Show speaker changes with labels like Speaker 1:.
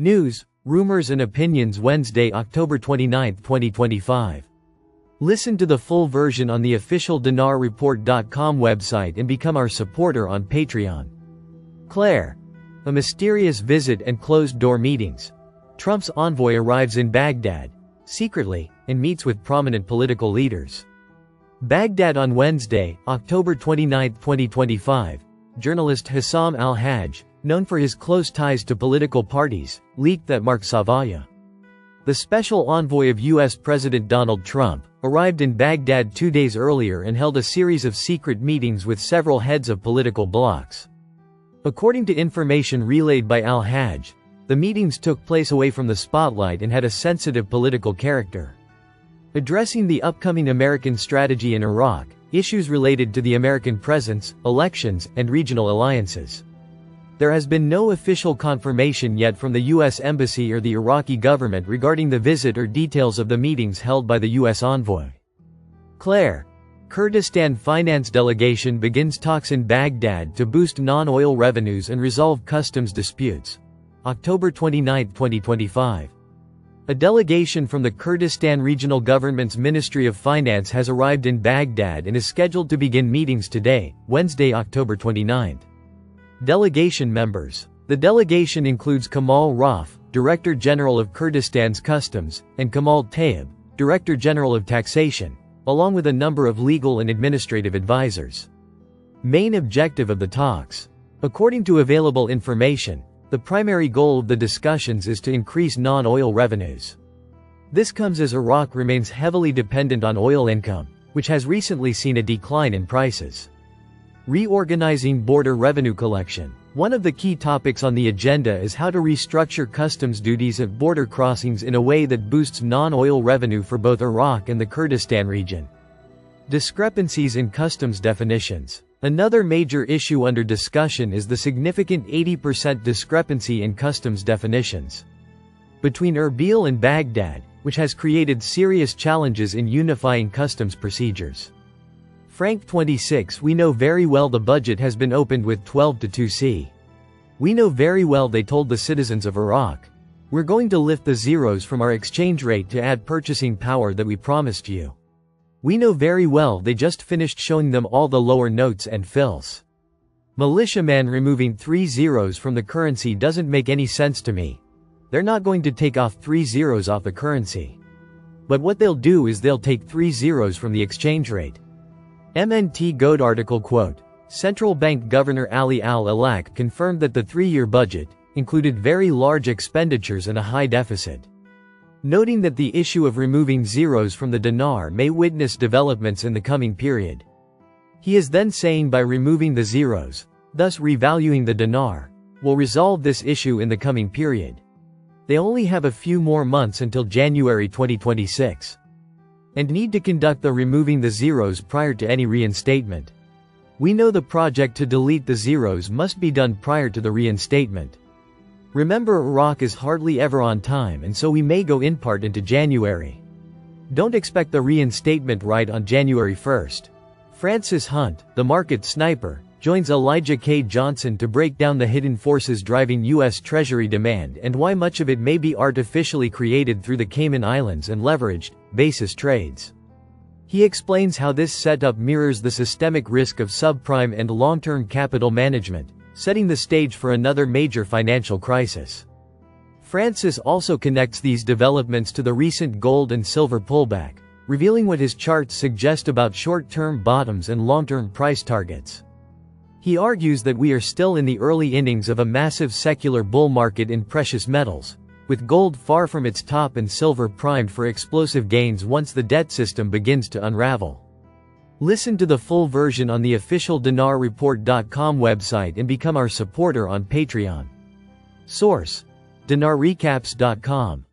Speaker 1: News, rumors and opinions Wednesday, October 29, 2025. Listen to the full version on the official dinarreport.com website and become our supporter on Patreon. Claire. A mysterious visit and closed-door meetings. Trump's envoy arrives in Baghdad, secretly, and meets with prominent political leaders. Baghdad on Wednesday, October 29, 2025. Journalist Hassam al-Hajj, known for his close ties to political parties, leaked that Mark Savaya, the special envoy of U.S. President Donald Trump, arrived in Baghdad 2 days earlier and held a series of secret meetings with several heads of political blocs. According to information relayed by al-Hajj, the meetings took place away from the spotlight and had a sensitive political character. Addressing the upcoming American strategy in Iraq, issues related to the American presence, elections, and regional alliances. There has been no official confirmation yet from the U.S. Embassy or the Iraqi government regarding the visit or details of the meetings held by the U.S. envoy. Claire. Kurdistan finance delegation begins talks in Baghdad to boost non-oil revenues and resolve customs disputes. October 29, 2025. A delegation from the Kurdistan Regional Government's Ministry of Finance has arrived in Baghdad and is scheduled to begin meetings today, Wednesday, October 29. Delegation members. The delegation includes Kamal Rauf, Director General of Kurdistan's Customs, and Kamal Tayyib, Director General of Taxation, along with a number of legal and administrative advisors. Main objective of the talks. According to available information, the primary goal of the discussions is to increase non-oil revenues. This comes as Iraq remains heavily dependent on oil income, which has recently seen a decline in prices. Reorganizing border revenue collection. One of the key topics on the agenda is how to restructure customs duties at border crossings in a way that boosts non-oil revenue for both Iraq and the Kurdistan region. Discrepancies in customs definitions. Another major issue under discussion is the significant 80% discrepancy in customs definitions between Erbil and Baghdad, which has created serious challenges in unifying customs procedures. Frank 26 We know very well the budget has been opened with 12 to 2C. We know very well they told the citizens of Iraq, we're going to lift the zeros from our exchange rate to add purchasing power that we promised you. We know very well they just finished showing them all the lower notes and fills. Militiaman removing 3 zeros from the currency doesn't make any sense to me. They're not going to take off 3 zeros off the currency. But what they'll do is they'll take 3 zeros from the exchange rate. MNT Goat article quote, Central Bank Governor Ali Al-Alak confirmed that the 3-year budget included very large expenditures and a high deficit, noting that the issue of removing zeros from the dinar may witness developments in the coming period. He is then saying by removing the zeros, thus revaluing the dinar, will resolve this issue in the coming period. They only have a few more months until January 2026. And need to conduct the removing the zeros prior to any reinstatement. We know the project to delete the zeros must be done prior to the reinstatement. Remember, Iraq is hardly ever on time, and so we may go in part into January. Don't expect the reinstatement right on January 1st. Francis Hunt, the market sniper, joins Elijah K. Johnson to break down the hidden forces driving U.S. Treasury demand and why much of it may be artificially created through the Cayman Islands and leveraged, basis trades. He explains how this setup mirrors the systemic risk of subprime and long-term capital management, setting the stage for another major financial crisis. Francis also connects these developments to the recent gold and silver pullback, revealing what his charts suggest about short-term bottoms and long-term price targets. He argues that we are still in the early innings of a massive secular bull market in precious metals, with gold far from its top and silver primed for explosive gains once the debt system begins to unravel. Listen to the full version on the official dinarreport.com website and become our supporter on Patreon. Source: dinarrecaps.com